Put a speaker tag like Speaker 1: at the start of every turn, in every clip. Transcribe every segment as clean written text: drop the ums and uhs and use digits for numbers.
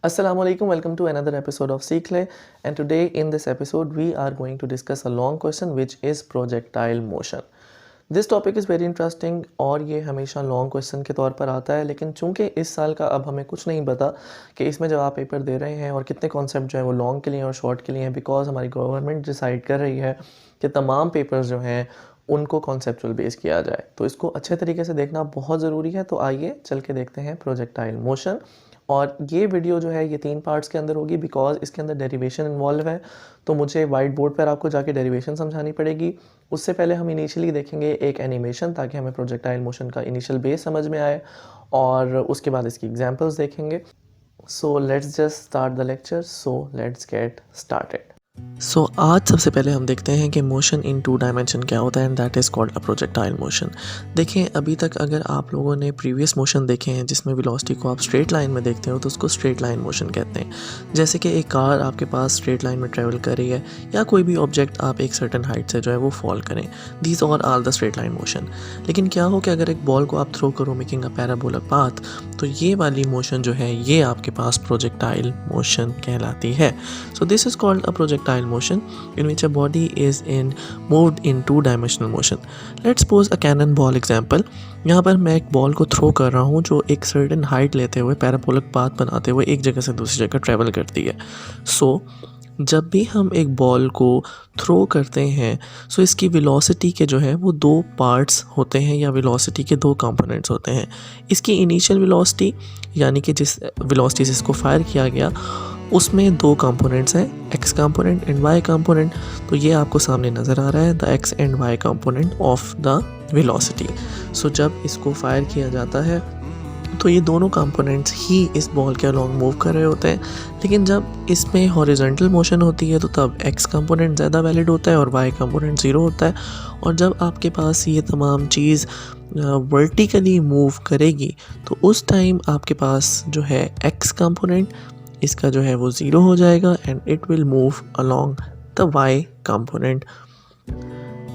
Speaker 1: Assalamualaikum, welcome to another episode of Seekle, and today in this episode we are going to discuss a long question which is projectile motion. This topic is very interesting और ये हमेशा long question के तौर पर आता है, लेकिन चूंकि इस साल का अब हमें कुछ नहीं पता कि इसमें जब आप पेपर दे रहे हैं और कितने कॉन्सेप्ट जो है वो लॉन्ग के लिए और शॉर्ट के लिए हैं, बिकॉज हमारी गवर्नमेंट डिसाइड कर रही है कि तमाम पेपर्स जो हैं उनको कॉन्सेप्चुअल बेस किया जाए। तो इसको अच्छे तरीके से देखना बहुत ज़रूरी है। तो आइए चल के देखते हैं प्रोजेक्टाइल मोशन। और ये वीडियो जो है ये 3 पार्ट्स के अंदर होगी, बिकॉज इसके अंदर डेरिवेशन इन्वॉल्व है, तो मुझे वाइट बोर्ड पर आपको जाके डेरिवेशन समझानी पड़ेगी। उससे पहले हम इनिशियली देखेंगे एक एनिमेशन, ताकि हमें प्रोजेक्टाइल मोशन का इनिशियल बेस समझ में आए, और उसके बाद इसकी एग्जांपल्स देखेंगे। So let's just start the lecture. So let's get started. आज सबसे पहले हम देखते हैं कि मोशन इन 2 डायमेंशन क्या होता है, and that is called a projectile motion. देखें, अभी तक अगर आप लोगों ने प्रीवियस मोशन देखे हैं जिसमें वेलोसिटी को आप स्ट्रेट लाइन में देखते हो, तो उसको स्ट्रेट लाइन मोशन कहते हैं। जैसे कि एक कार आपके पास स्ट्रेट लाइन में ट्रेवल कर रही है, या कोई भी ऑब्जेक्ट आप एक सर्टन हाइट से जो है वो फॉल करें, these are all the straight line motion. लेकिन क्या हो कि अगर एक बॉल को आप थ्रो करो मेकिंग अ पैराबोलिक पाथ, तो ये वाली मोशन जो है ये आपके पास प्रोजेक्टाइल मोशन कहलाती है। सो this is called a projectile motion in which a body is moved in 2-dimensional motion. Let's suppose a cannonball example. यहाँ पर मैं एक बॉल को थ्रो कर रहा हूँ जो एक सर्टेन हाइट लेते हुए पैराबोलिक पाथ बनाते हुए एक जगह से दूसरी जगह ट्रैवल करती है। जब भी हम एक बॉल को थ्रो करते हैं, इसकी वेलोसिटी के जो है वो 2 पार्ट्स होते हैं, या वेलोसिटी के 2 कंपोनेंट्स होते हैं। इसकी इनिशियल वेलोसिटी, यानी कि जिस वेलोसिटी से इसको फायर किया गया, उसमें 2 कंपोनेंट्स हैं, x component and y component. तो ये आपको सामने नज़र आ रहा है, the x and y component of the velocity. जब इसको फायर किया जाता है तो ये दोनों कंपोनेंट्स ही इस बॉल के अलॉन्ग मूव कर रहे होते हैं। लेकिन जब इसमें हॉरिजॉन्टल मोशन होती है तो तब एक्स कंपोनेंट ज़्यादा वैलिड होता है और वाई कंपोनेंट 0 होता है। और जब आपके पास ये तमाम चीज़ वर्टिकली मूव करेगी, तो उस टाइम आपके पास जो है एक्स कंपोनेंट इसका जो है वो 0 हो जाएगा, and it will move along the y component.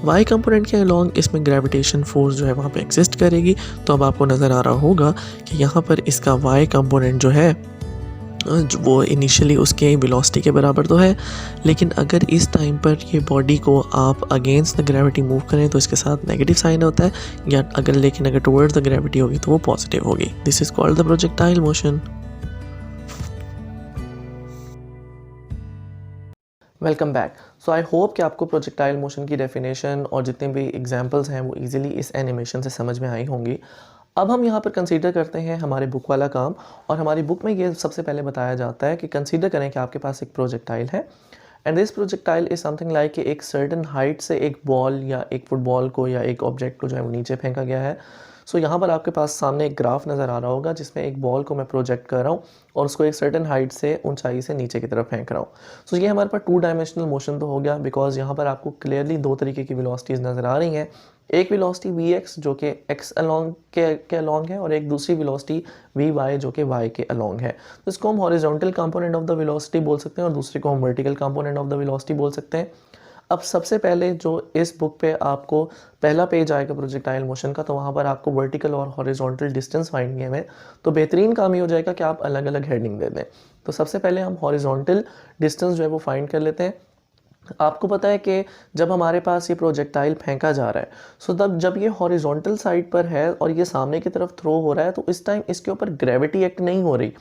Speaker 1: Y component के अलोंग इसमें ग्रेविटेशन फोर्स जो है वहाँ पे एग्जिस्ट करेगी। तो अब आपको नज़र आ रहा होगा कि यहाँ पर इसका वाई कंपोनेंट जो है वो इनिशियली उसके वेलोसिटी के बराबर तो है, लेकिन अगर इस टाइम पर ये बॉडी को आप अगेंस्ट द ग्रेविटी मूव करें तो इसके साथ नेगेटिव साइन होता है, या अगर टुवर्ड्स द ग्रेविटी होगी तो वो पॉजिटिव होगी। This is called the projectile motion. Welcome back. I hope कि आपको प्रोजेक्टाइल मोशन की डेफिनेशन और जितने भी एग्जांपल्स हैं वो इजीली इस एनिमेशन से समझ में आई होंगी। अब हम यहाँ पर कंसीडर करते हैं हमारे बुक वाला काम, और हमारी बुक में ये सबसे पहले बताया जाता है कि कंसीडर करें कि आपके पास एक प्रोजेक्टाइल है, and this projectile is something like कि एक सर्टन हाइट से एक बॉल या एक फुटबॉल को या एक ऑब्जेक्ट को जो है वो नीचे फेंका गया है। यहाँ पर आपके पास सामने एक ग्राफ नज़र आ रहा होगा जिसमें एक बॉल को मैं प्रोजेक्ट कर रहा हूँ और उसको एक सर्टेन हाइट से ऊंचाई से नीचे की तरफ फेंक रहा हूँ। ये हमारे पास 2 डायमेंशनल मोशन तो हो गया, बिकॉज यहाँ पर आपको क्लियरली 2 तरीके की वेलोसिटीज़ नज़र आ रही हैं। एक वेलोसिटी vx जो कि x अलोंग के अलोंग है, और एक दूसरी वेलोसिटी vy जो कि y के अलोंग है। तो इसको हम horizontal component of the velocity बोल सकते हैं और दूसरे को हम vertical component of the velocity बोल सकते हैं। अब सबसे पहले जो इस बुक पे आपको पहला पेज आएगा प्रोजेक्टाइल मोशन का, तो वहाँ पर आपको वर्टिकल और हॉरिजॉन्टल डिस्टेंस फाइंड किए हैं। तो बेहतरीन काम ये हो जाएगा कि आप अलग अलग हेडिंग दे दें। तो सबसे पहले हम हॉरिजॉन्टल डिस्टेंस जो है वो फाइंड कर लेते हैं। आपको पता है कि जब हमारे पास ये प्रोजेक्टाइल फेंका जा रहा है, तब जब ये हॉरिजॉन्टल साइड पर है और ये सामने की तरफ थ्रो हो रहा है, तो इस टाइम इसके ऊपर ग्रेविटी एक्ट नहीं हो रही,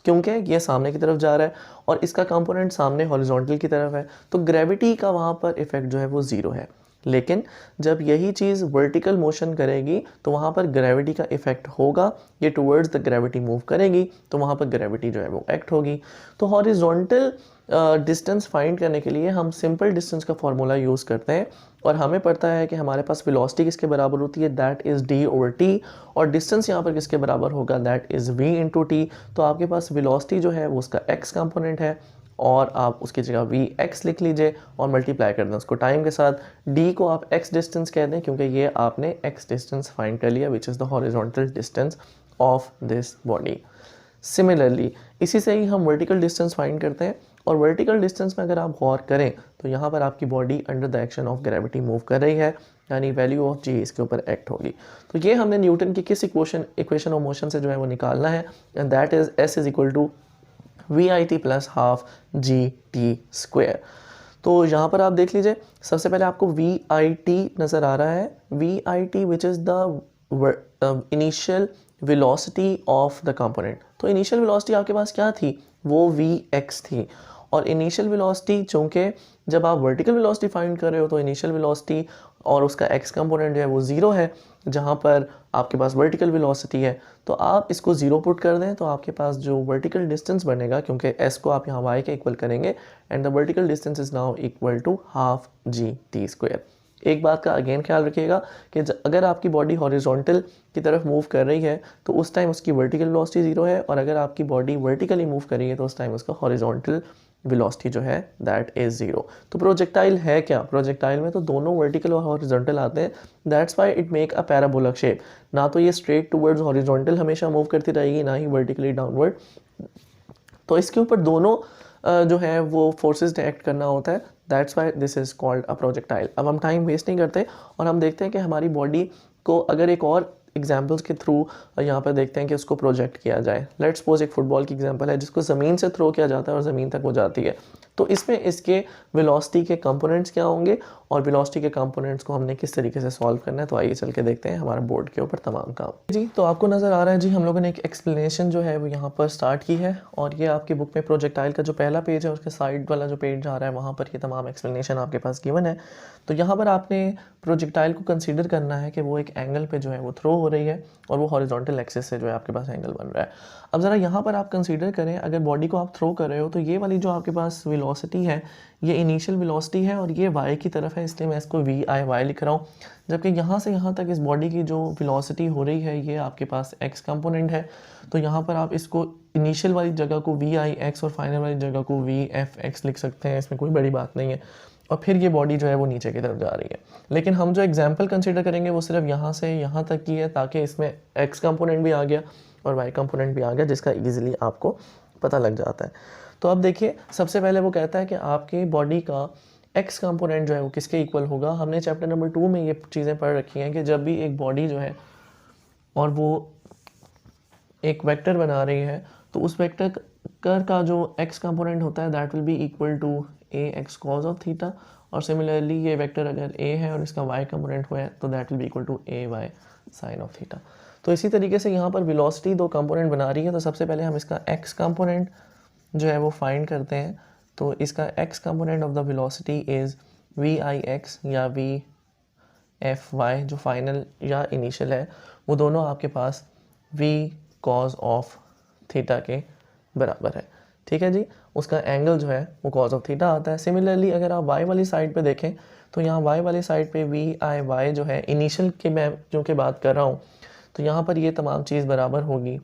Speaker 1: क्योंकि ये सामने की तरफ जा रहा है और इसका कंपोनेंट सामने हॉरिजॉन्टल की तरफ है। तो ग्रेविटी का वहाँ पर इफेक्ट जो है वो 0 है। लेकिन जब यही चीज़ वर्टिकल मोशन करेगी तो वहाँ पर ग्रेविटी का इफेक्ट होगा, ये टुवर्ड्स द ग्रेविटी मूव करेगी तो वहाँ पर ग्रेविटी जो है वो एक्ट होगी। तो हॉरिजॉन्टल डिस्टेंस फाइंड करने के लिए हम सिंपल डिस्टेंस का फॉर्मूला यूज़ करते हैं, और हमें पता है कि हमारे पास वेलोसिटी किसके बराबर होती है, दैट इज़ d/t, और डिस्टेंस यहाँ पर किसके बराबर होगा, दैट इज़ v/t। तो आपके पास वेलोसिटी जो है वो उसका x कंपोनेंट है, और आप उसकी जगह vx लिख लीजिए और मल्टीप्लाई कर दें उसको टाइम के साथ। d को आप x डिस्टेंस कह दें, क्योंकि ये आपने x डिस्टेंस फाइंड कर लिया, which is the horizontal distance of this body. Similarly इसी से ही हम वर्टिकल डिस्टेंस फाइंड करते हैं, और वर्टिकल डिस्टेंस में अगर आप गौर करें तो यहाँ पर आपकी body under the action of gravity move कर रही है, यानी वैल्यू ऑफ जी इसके ऊपर एक्ट होगी। तो ये हमने न्यूटन की किस इक्वेशन ऑफ मोशन से जो है वो निकालना है, and that is s is equal to VIT plus half GT²। तो यहाँ पर आप देख लीजिए, सबसे पहले आपको VIT नज़र आ रहा है, VIT which is the initial velocity of the component. तो इनिशियल वेलोसिटी आपके पास क्या थी, वो Vx थी। और इनिशियल वेलोसिटी चूँकि जब आप वर्टिकल वेलोसिटी फाइंड कर रहे हो तो इनिशियल वेलोसिटी और उसका x कंपोनेंट जो है वो ज़ीरो है, जहाँ पर आपके पास वर्टिकल वेलोसिटी है। तो आप इसको ज़ीरो पुट कर दें तो आपके पास जो वर्टिकल डिस्टेंस बनेगा, क्योंकि s को आप यहाँ y के इक्वल करेंगे, and the vertical distance is now equal to half GT²। एक बात का अगेन ख्याल रखिएगा कि अगर आपकी बॉडी हॉरिजॉन्टल की तरफ मूव कर रही है तो उस टाइम उसकी वर्टिकल वेलोसिटी ज़ीरो है, और अगर आपकी बॉडी वर्टिकली मूव कर रही है तो उस टाइम उसका हॉरिजॉन्टल वेलोसिटी जो है दैट इज़ ज़ीरो। तो प्रोजेक्टाइल है क्या, प्रोजेक्टाइल में तो दोनों वर्टिकल और हॉरिजॉन्टल आते हैं, that's why it make a parabolic shape. ना तो ये स्ट्रेट टूवर्ड्स हॉरिजॉन्टल हमेशा मूव करती रहेगी, ना ही वर्टिकली डाउनवर्ड। तो इसके ऊपर दोनों जो है वो फोर्सेस एक्ट करना होता है, that's why this is called a projectile. अब हम टाइम वेस्ट नहीं करते और हम देखते हैं कि हमारी बॉडी को अगर एक और एग्जाम्पल्स के थ्रू यहाँ पर देखते हैं कि उसको प्रोजेक्ट किया जाए। लेट्स सपोज एक फुटबॉल की एग्जांपल है जिसको ज़मीन से थ्रो किया जाता है और ज़मीन तक वो जाती है। तो इसमें इसके वेलोसिटी के कंपोनेंट्स क्या होंगे और वेलोसिटी के कंपोनेंट्स को हमने किस तरीके से सॉल्व करना है, तो आइए चल के देखते हैं हमारे बोर्ड के ऊपर तमाम काम। जी, तो आपको नज़र आ रहा है जी, हम लोगों ने एक एक्सप्लेनेशन जो है वो यहाँ पर स्टार्ट की है, और ये आपकी बुक में प्रोजेक्टाइल का जो पहला पेज है उसके साइड वाला जो पेज आ रहा है वहाँ पर ये तमाम एक्सप्लेनेशन आपके पास गिवन है। तो यहाँ पर आपने प्रोजेक्टाइल को कंसीडर करना है कि वो एक एंगल पे जो है वो थ्रो हो रही है और वो हॉरिजॉन्टल एक्सिस से जो है आपके पास एंगल बन रहा है। अब ज़रा यहाँ पर आप कंसीडर करें, अगर बॉडी को आप थ्रो कर रहे हो तो ये वाली जो आपके पास वेलोसिटी है ये इनिशियल वेलोसिटी है और ये y की तरफ है, इसलिए मैं इसको VIY लिख रहा हूँ। जबकि यहाँ से यहाँ तक इस बॉडी की जो वेलोसिटी हो रही है ये आपके पास x कंपोनेंट है। तो यहाँ पर आप इसको इनिशियल वाली जगह को VIX और फाइनल वाली जगह को VFX लिख सकते हैं, इसमें कोई बड़ी बात नहीं है। और फिर ये बॉडी जो है वो नीचे की तरफ जा रही है। लेकिन हम जो एग्जाम्पल कंसिडर करेंगे वो सिर्फ यहाँ से यहाँ तक की है, ताकि इसमें x कंपोनेंट भी आ गया और y कंपोनेंट भी आ गया, जिसका ईजिली आपको पता लग जाता है। तो अब देखिए, सबसे पहले वो कहता है कि आपकी बॉडी का x कंपोनेंट जो है वो किसके इक्वल होगा। हमने चैप्टर नंबर 2 में ये चीज़ें पढ़ रखी हैं कि जब भी एक बॉडी जो है और वो एक वेक्टर बना रही है तो उस वेक्टर का जो x कंपोनेंट होता है that will be equal to ax cos of theta, और सिमिलरली ये वेक्टर अगर a है और इसका y कंपोनेंट हुआ है तो that will be equal to ay sin of theta. तो इसी तरीके से यहाँ पर वेलोसिटी दो कंपोनेंट बना रही है, तो सबसे पहले हम इसका x कंपोनेंट जो है वो फाइंड करते हैं। तो इसका x component of the velocity is VIX या VFY, जो फाइनल या इनिशियल है वो दोनों आपके पास v cos ऑफ थीटा के बराबर है। ठीक है जी, उसका एंगल जो है वो cos ऑफ थीटा आता है। सिमिलरली अगर आप y वाली साइड पे देखें तो यहाँ y वाली साइड पे VIY जो है इनिशियल के मैं जो कि बात कर रहा हूँ, तो यहाँ पर ये तमाम चीज़ बराबर होगी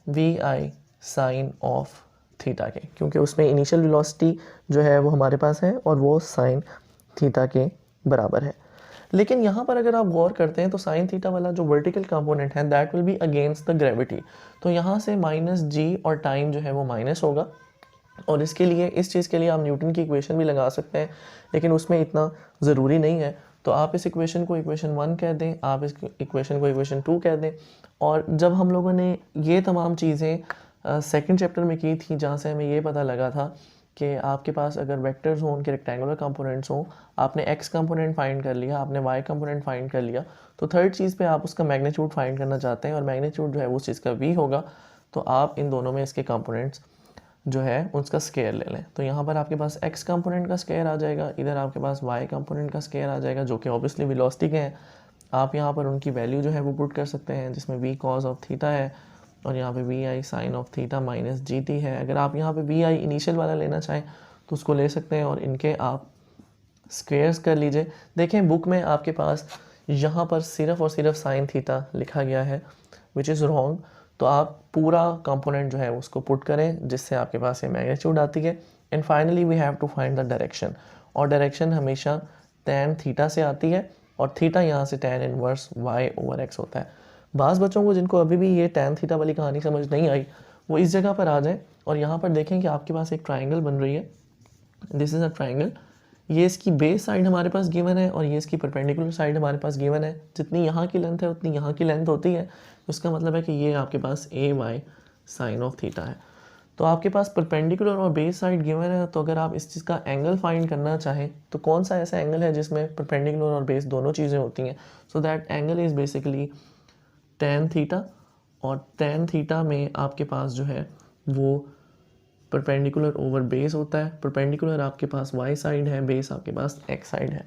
Speaker 1: VI साइन ऑफ थीटा के, क्योंकि उसमें इनिशियल वेलोसिटी जो है वो हमारे पास है और वो साइन थीटा के बराबर है। लेकिन यहाँ पर अगर आप गौर करते हैं तो साइन थीटा वाला जो वर्टिकल कंपोनेंट है that will be against the gravity, तो यहाँ से -g और टाइम जो है वो माइनस होगा। और इसके लिए इस चीज़ के लिए आप न्यूटन की इक्वेशन भी लगा सकते हैं, लेकिन उसमें इतना ज़रूरी नहीं है। तो आप इस इक्वेशन को इक्वेशन 1 कह दें, आप इस इक्वेशन को इक्वेशन 2 कह दें। और जब हम लोगों ने ये तमाम चीज़ें सेकंड चैप्टर में की थी, जहाँ से हमें ये पता लगा था कि आपके पास अगर वेक्टर्स हों, उनके रेक्टेंगुलर कंपोनेंट्स हों, आपने x कंपोनेंट फाइंड कर लिया, आपने y कंपोनेंट फाइंड कर लिया, तो थर्ड चीज़ पे आप उसका मैग्नीट्यूड फाइंड करना चाहते हैं और मैग्नीट्यूड जो है उस चीज़ का v होगा, तो आप इन दोनों में इसके कंपोनेंट्स जो है उसका स्केयर ले लें। तो यहाँ पर आपके पास x कंपोनेंट का स्केयर आ जाएगा, इधर आपके पास y कंपोनेंट का स्केयर आ जाएगा, जो कि ऑब्वियसली वेलोसिटी के हैं। आप यहाँ पर उनकी वैल्यू जो है वो पुट कर सकते हैं, जिसमें v cos ऑफ थीटा है और यहाँ पे VI sine of theta minus GT है। अगर आप यहाँ पे VI इनिशियल वाला लेना चाहें तो उसको ले सकते हैं और इनके आप स्क्वेयर्स कर लीजिए। देखें बुक में आपके पास यहाँ पर सिर्फ और सिर्फ साइन थीटा लिखा गया है, विच इज़ रॉन्ग। तो आप पूरा कंपोनेंट जो है उसको पुट करें, जिससे आपके पास ये मैग्नीट्यूड आती है। And finally we have to find the direction, और डायरेक्शन हमेशा tan थीटा से आती है और थीटा यहाँ से tan इनवर्स y/x होता है। बाज़ बच्चों को जिनको अभी भी ये tan थीटा वाली कहानी समझ नहीं आई, वो इस जगह पर आ जाएं और यहाँ पर देखें कि आपके पास एक ट्राइंगल बन रही है। दिस इज़ अ ट्राइंगल, ये इसकी बेस साइड हमारे पास गिवन है और ये इसकी परपेंडिकुलर साइड हमारे पास गिवन है। जितनी यहाँ की लेंथ है उतनी यहाँ की लेंथ होती है, उसका मतलब है कि ये आपके पास AY साइन ऑफ थीटा है। तो आपके पास परपेंडिकुलर और बेस साइड गिवन है, तो अगर आप इस चीज़ का एंगल फाइंड करना चाहें तो कौन सा ऐसा एंगल है जिसमें परपेंडिकुलर और बेस दोनों चीज़ें होती हैं? So that angle is basically tan theta, और tan थीटा में आपके पास जो है वो परपेंडिकुलर ओवर बेस होता है। परपेंडिकुलर आपके पास y साइड है, बेस आपके पास x साइड है।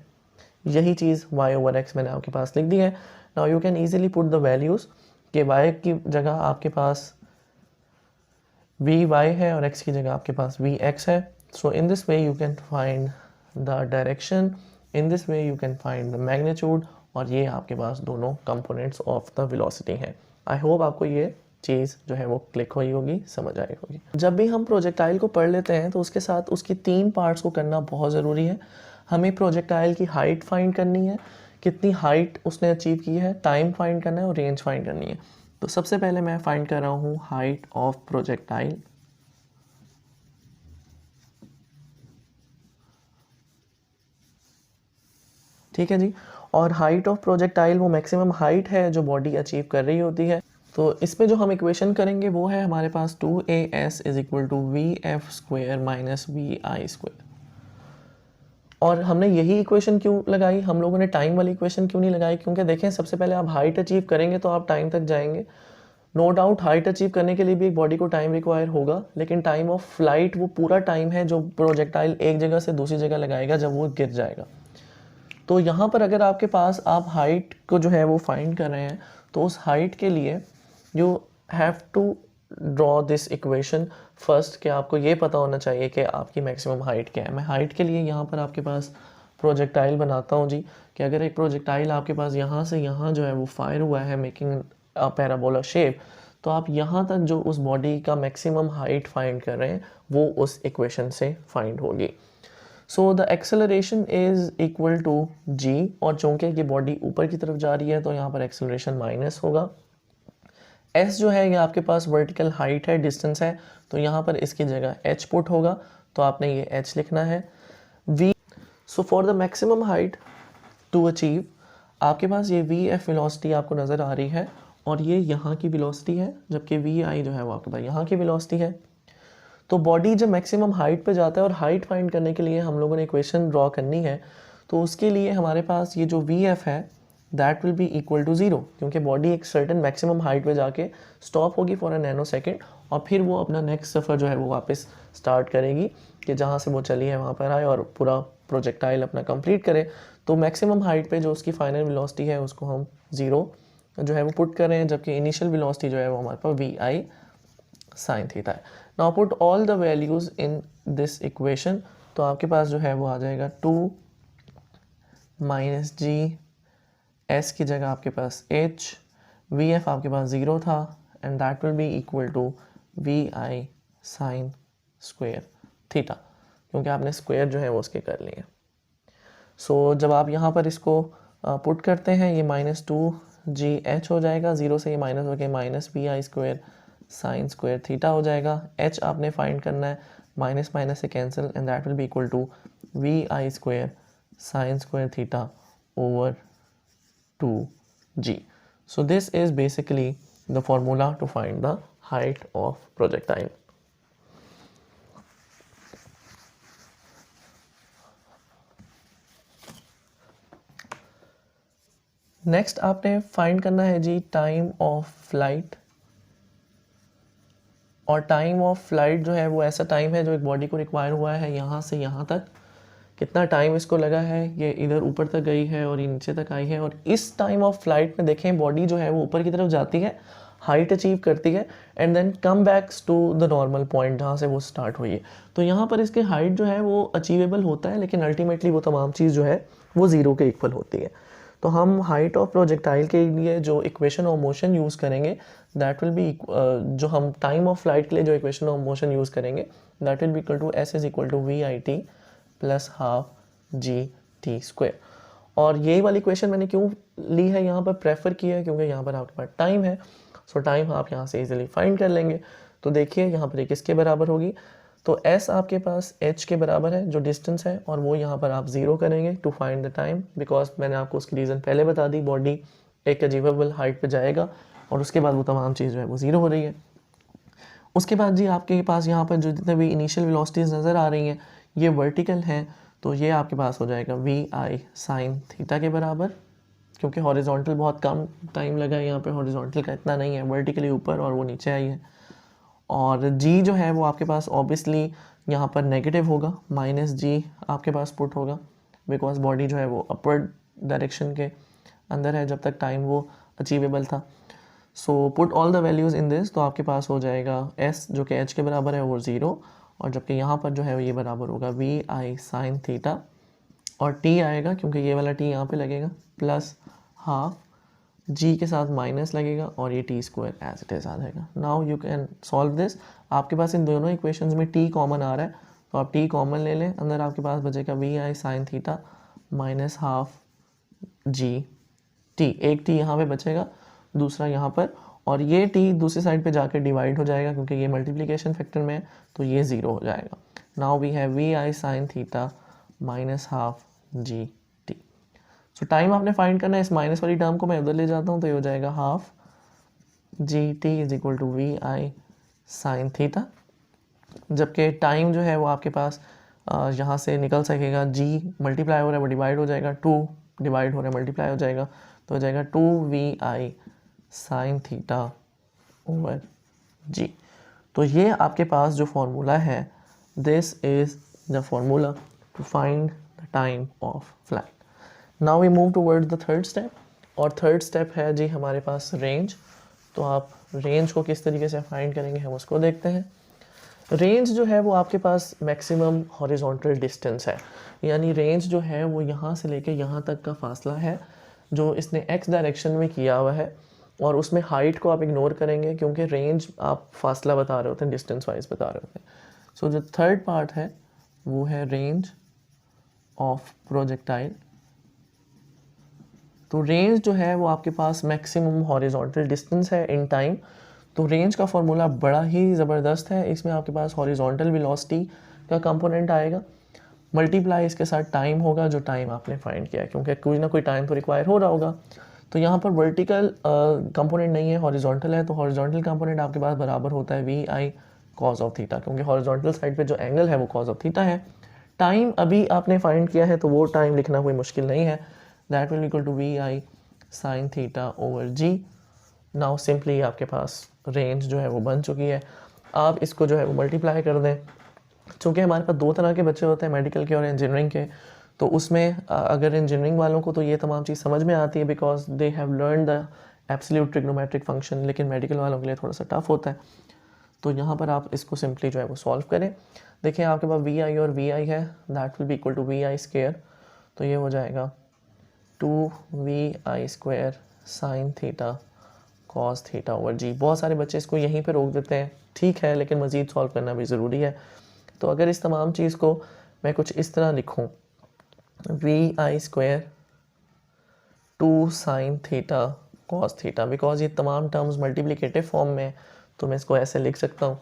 Speaker 1: यही चीज़ y ओवर x मैंने आपके पास लिख दी है। Now you can easily put the values कि y की जगह आपके पास vy है और x की जगह आपके पास vx है। So in this way you can find the direction, in this way you can find the magnitude, और ये आपके पास दोनों कंपोनेंट्स ऑफ द वेलोसिटी हैं। आई होप आपको ये चीज़ जो है वो क्लिक हुई होगी, समझ आई होगी। जब भी हम प्रोजेक्टाइल को पढ़ लेते हैं तो उसके साथ उसकी 3 पार्ट्स को करना बहुत ज़रूरी है। हमें प्रोजेक्टाइल की हाइट फाइंड करनी है, कितनी हाइट उसने अचीव की है, टाइम फाइंड करना है और रेंज फाइंड करनी है। तो सबसे पहले मैं फाइंड कर रहा हूँ हाइट ऑफ प्रोजेक्टाइल। ठीक है जी, और हाइट ऑफ प्रोजेक्टाइल वो मैक्सिमम हाइट है जो बॉडी अचीव कर रही होती है। तो इसमें जो हम इक्वेशन करेंगे वो है हमारे पास 2as is equal to vf square minus vi square. और हमने यही इक्वेशन क्यों लगाई, हम लोगों ने टाइम वाली इक्वेशन क्यों नहीं लगाई? क्योंकि देखें, सबसे पहले आप हाइट अचीव करेंगे तो आप टाइम तक जाएंगे। नो डाउट हाइट अचीव करने के लिए भी एक बॉडी को टाइम रिक्वायर होगा, लेकिन टाइम ऑफ फ्लाइट वो पूरा टाइम है जो प्रोजेक्टाइल एक जगह से दूसरी जगह लगाएगा जब वो गिर जाएगा। तो यहाँ पर अगर आपके पास आप हाइट को जो है वो फाइंड कर रहे हैं, तो उस हाइट के लिए you have to draw this equation first, कि आपको ये पता होना चाहिए कि आपकी मैक्सिमम हाइट क्या है। मैं हाइट के लिए यहाँ पर आपके पास प्रोजेक्टाइल बनाता हूँ जी, कि अगर एक प्रोजेक्टाइल आपके पास यहाँ से यहाँ जो है वो फायर हुआ है मेकिंग अ पैराबोला शेप, तो आप यहाँ तक जो उस बॉडी का मैक्सिमम हाइट फाइंड कर रहे हैं वो उस इक्वेशन से फाइंड होगी। So the acceleration is equal to g, और चूंकि ये बॉडी ऊपर की तरफ जा रही है तो यहाँ पर एक्सेलरेशन माइनस होगा। s जो है ये आपके पास वर्टिकल हाइट है, डिस्टेंस है, तो यहाँ पर इसकी जगह h पुट होगा, तो आपने ये h लिखना है। v, so for the maximum height to achieve आपके पास ये vf वेलोसिटी आपको नज़र आ रही है, और ये यहाँ की वेलोसिटी है, जबकि vi जो है वो आपके पास यहाँ की वेलोसिटी है। तो बॉडी जब मैक्सिमम हाइट पे जाता है और हाइट फाइंड करने के लिए हम लोगों ने इक्वेशन ड्रॉ करनी है, तो उसके लिए हमारे पास ये जो vf है that will be equal to 0, क्योंकि बॉडी एक सर्टेन मैक्सिमम हाइट पे जाके स्टॉप होगी फॉर अ नैनो सेकेंड, और फिर वो अपना नेक्स्ट सफ़र जो है वो वापस स्टार्ट करेगी कि जहाँ से वो चली है वहाँ पर आए और पूरा प्रोजेक्टाइल अपना कंप्लीट करे। तो मैक्सिमम हाइट पे जो उसकी फाइनल वेलोसिटी है उसको हम 0 जो है वो पुट कर रहे हैं, जबकि इनिशियल वेलोसिटी जो है वो हमारे पास vi साइन थीटा है। Now put all the values in this equation, तो आपके पास जो है वो आ जाएगा 2 माइनस जी, एस की जगह आपके पास h, वी एफ आपके पास 0 था, and that will be equal to we i sine square theta, क्योंकि आपने स्क्वेयर जो है वो उसके कर लिए। सो जब आप यहाँ पर इसको पुट करते हैं, ये माइनस 2gh हो जाएगा, 0 से ये माइनस हो गया minus v i square sine square theta हो जाएगा। h आपने फाइंड करना है, माइनस माइनस से cancel, and that will be equal to we I square sine square theta over 2g. So this is basically the formula to find the height of projectile. Next आपने find करना है जी time of flight, और time of flight जो है वो ऐसा time है जो एक बॉडी को रिक्वायर हुआ है यहाँ से यहाँ तक, कितना टाइम इसको लगा है, ये इधर ऊपर तक गई है और ये नीचे तक आई है, और इस टाइम ऑफ फ्लाइट में देखें बॉडी जो है वो ऊपर की तरफ जाती है, हाइट अचीव करती है, and then come backs to the normal point जहाँ से वो स्टार्ट हुई है। तो यहाँ पर इसके हाइट जो है वो अचीवेबल होता है, लेकिन अल्टीमेटली वो तमाम चीज़ जो है वो 0 के इक्वल होती है। तो हम हाइट ऑफ प्रोजेक्टाइल के लिए जो इक्वेशन ऑफ मोशन यूज़ करेंगे दैट विल बी, जो हम टाइम ऑफ फ्लाइट के लिए जो इक्वेशन ऑफ मोशन यूज़ करेंगे that will be equal to s is equal to we i t plus half g t square. और यही वाली इक्वेशन मैंने क्यों ली है, यहाँ पर प्रेफर किया है क्योंकि यहाँ पर आपके पास टाइम है। सो टाइम आप यहाँ से इजीली फाइंड कर लेंगे। तो देखिए यहाँ पर किसके बराबर होगी, तो s आपके पास h के बराबर है जो डिस्टेंस है, और वो यहाँ पर आप 0 करेंगे to find the time, because मैंने आपको उसकी रीज़न पहले बता दी, बॉडी एक अचीवेबल हाइट पे जाएगा और उसके बाद वो तमाम चीज़ जो है वो 0 हो रही है। उसके बाद जी आपके पास यहाँ पर जो जितने भी इनिशियल वेलोसिटीज़ नज़र आ रही हैं ये वर्टिकल हैं, तो ये आपके पास हो जाएगा वी आई साइन थीटा के बराबर, क्योंकि हॉरिजॉन्टल बहुत कम टाइम लगा है यहाँ पे, हॉरिजॉन्टल का इतना नहीं है, वर्टिकली ऊपर और वो नीचे आई है। और जी जो है वो आपके पास ऑब्वियसली यहाँ पर नेगेटिव होगा, माइनस जी आपके पास पुट होगा, बिकॉज बॉडी जो है वो अपवर्ड डायरेक्शन के अंदर है जब तक टाइम वो अचीवेबल था। So put all the values in this, तो आपके पास हो जाएगा एस जो कि एच के बराबर है वो 0, और जबकि यहाँ पर जो है ये बराबर होगा वी आई साइन थीटा, और टी आएगा क्योंकि ये वाला टी यहाँ पे लगेगा, प्लस हाफ जी के साथ माइनस लगेगा और ये T square as it is आ जाएगा। Now you can solve this. आपके पास इन दोनों इक्वेशंस में टी कॉमन आ रहा है, तो आप टी कॉमन ले लें, अंदर आपके पास बचेगा v i sine theta minus half g t, एक टी यहाँ पे बचेगा, दूसरा यहाँ पर, और ये टी दूसरी साइड पे जाकर डिवाइड हो जाएगा क्योंकि ये मल्टीप्लिकेशन फैक्टर में है, तो ये 0 हो जाएगा। Now we have v i sine theta minus half g t. So time आपने फाइंड करना है, इस माइनस वाली टर्म को मैं उधर ले जाता हूँ, तो ये हो जाएगा half g t is equal to we i sine theta, जबकि टाइम जो है वो आपके पास यहाँ से निकल सकेगा, जी मल्टीप्लाई हो रहा है वो डिवाइड हो जाएगा, 2 डिवाइड हो रहा है मल्टीप्लाई हो जाएगा, तो हो जाएगा 2vi साइन थीटा ओवर जी। तो ये आपके पास जो फॉर्मूला है, this is the formula to find the time of flight. Now we move toward the third step, और थर्ड स्टेप है जी हमारे पास रेंज। तो आप रेंज को किस तरीके से फाइंड करेंगे हम उसको देखते हैं। रेंज जो है वो आपके पास मैक्सिमम हॉरिजॉन्टल डिस्टेंस है, यानी रेंज जो है वो यहाँ से लेके यहाँ तक का फासला है जो इसने एक्स डायरेक्शन में किया हुआ है, और उसमें हाइट को आप इग्नोर करेंगे क्योंकि रेंज आप फासला बता रहे होते हैं, डिस्टेंस वाइज बता रहे होते हैं। सो जो थर्ड पार्ट है वो है रेंज ऑफ प्रोजेक्टाइल। तो रेंज जो है वो आपके पास मैक्सिमम हॉरिजॉन्टल डिस्टेंस है इन टाइम। तो रेंज का फॉर्मूला बड़ा ही ज़बरदस्त है, इसमें आपके पास हॉरिजॉन्टल वेलोसिटी का कंपोनेंट आएगा, मल्टीप्लाई इसके साथ टाइम होगा जो टाइम आपने फाइंड किया है, क्योंकि कोई ना कोई टाइम तो रिक्वायर हो रहा होगा। तो यहाँ पर वर्टिकल कंपोनेंट नहीं है, हॉरिजॉन्टल है, तो हॉरिजॉन्टल कंपोनेंट आपके पास बराबर होता है v i cos of theta, क्योंकि हॉरिजॉन्टल साइड पे जो एंगल है वो कॉज ऑफ थीटा है। टाइम अभी आपने फाइंड किया है तो वो टाइम लिखना कोई मुश्किल नहीं है, that will equal to we i sine theta over g. Now simply आपके पास रेंज जो है वो बन चुकी है। आप इसको जो है वो मल्टीप्लाई कर दें, चूँकि हमारे पास 2 तरह के बच्चे होते हैं, मेडिकल के और इंजीनियरिंग के, तो उसमें अगर इंजीनियरिंग वालों को तो ये तमाम चीज़ समझ में आती है because they have learn the absolute trigonometric function, लेकिन मेडिकल वालों के लिए थोड़ा सा टफ होता है। तो यहाँ पर आप इसको सिंपली जो है वो सॉल्व करें। देखिए आपके पास वी आई और वी आई है, that will be equal to we I square, तो ये हो जाएगा 2vi square sine theta cos theta over G. बहुत सारे बच्चे इसको यहीं पे रोक देते हैं, ठीक है, लेकिन मज़ीद सॉल्व करना भी ज़रूरी है। तो अगर इस तमाम चीज़ को मैं कुछ इस तरह लिखूँ, v I square 2 sine theta cos theta, because ये तमाम टर्म्स मल्टीप्लिकेटिव फॉर्म में, तो मैं इसको ऐसे लिख सकता हूँ।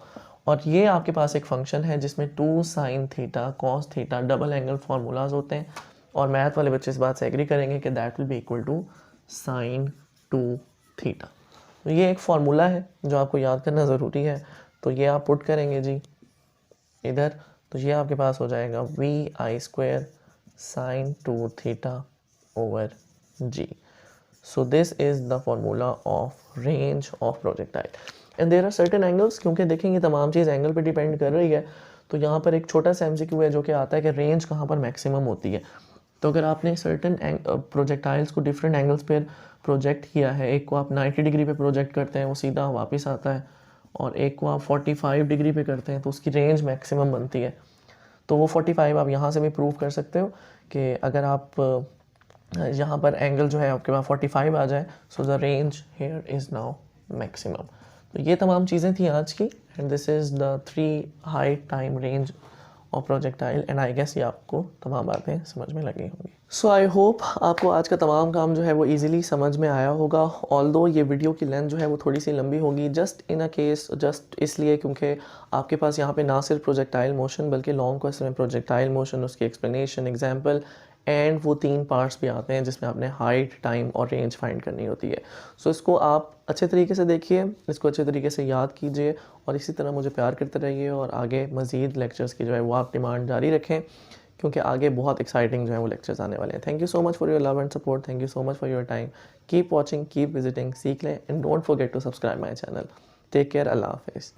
Speaker 1: और ये आपके पास एक फंक्शन है जिसमें 2 sine theta cos theta double angle formulas होते हैं, और मैथ वाले बच्चे इस बात से एग्री करेंगे कि that will be equal to sine 2 theta. तो ये एक फार्मूला है जो आपको याद करना ज़रूरी है, तो ये आप पुट करेंगे जी इधर, तो ये आपके पास हो जाएगा v I square sine 2 theta over g. So this is the formula of range of projectile and there are certain angles, क्योंकि देखेंगे तमाम चीज़ एंगल पे डिपेंड कर रही है। तो यहाँ पर एक छोटा सा एमसीक्यू है जो कि आता है कि रेंज कहाँ पर मैक्सिमम होती है। तो अगर आपने सर्टेन प्रोजेक्टाइल्स को डिफरेंट एंगल्स पर प्रोजेक्ट किया है, एक को आप 90 डिग्री पे प्रोजेक्ट करते हैं वो सीधा वापस आता है, और एक को आप 45 डिग्री पे करते हैं तो उसकी रेंज मैक्सिमम बनती है। तो वो 45 आप यहाँ से भी प्रूव कर सकते हो कि अगर आप यहाँ पर एंगल जो है आपके पास 45 आ जाए, so the range here is now maximum. तो ये तमाम चीज़ें थी आज की, and this is the 3 height time range और प्रोजेक्टाइल, एंड आई गेस ये आपको तमाम बातें समझ में लगी होंगी। सो आई होप आपको आज का तमाम काम जो है वो इजीली समझ में आया होगा। ऑल्दो ये वीडियो की लेंथ जो है वो थोड़ी सी लंबी होगी, just in a case, just इसलिए क्योंकि आपके पास यहाँ पे ना सिर्फ प्रोजेक्टाइल मोशन बल्कि लॉन्ग क्वेश्चन में प्रोजेक्टाइल मोशन, उसकी एक्सप्लेनेशन, एग्जाम्पल एंड वो 3 पार्ट्स भी आते हैं जिसमें आपने हाइट, टाइम और रेंज फाइंड करनी होती है। सो इसको आप अच्छे तरीके से देखिए, इसको अच्छे तरीके से याद कीजिए और इसी तरह मुझे प्यार करते रहिए और आगे मज़ीद लेक्चर्स की जो है वो आप डिमांड जारी रखें, क्योंकि आगे बहुत एक्साइटिंग जो है वो लेक्चर्स आने वाले हैं। Thank you so much for your love and support, thank you so much for your time. Keep watching, keep visiting Seekh Lein, and don't forget to subscribe my channel. Take care, अल्लाह हाफिज़।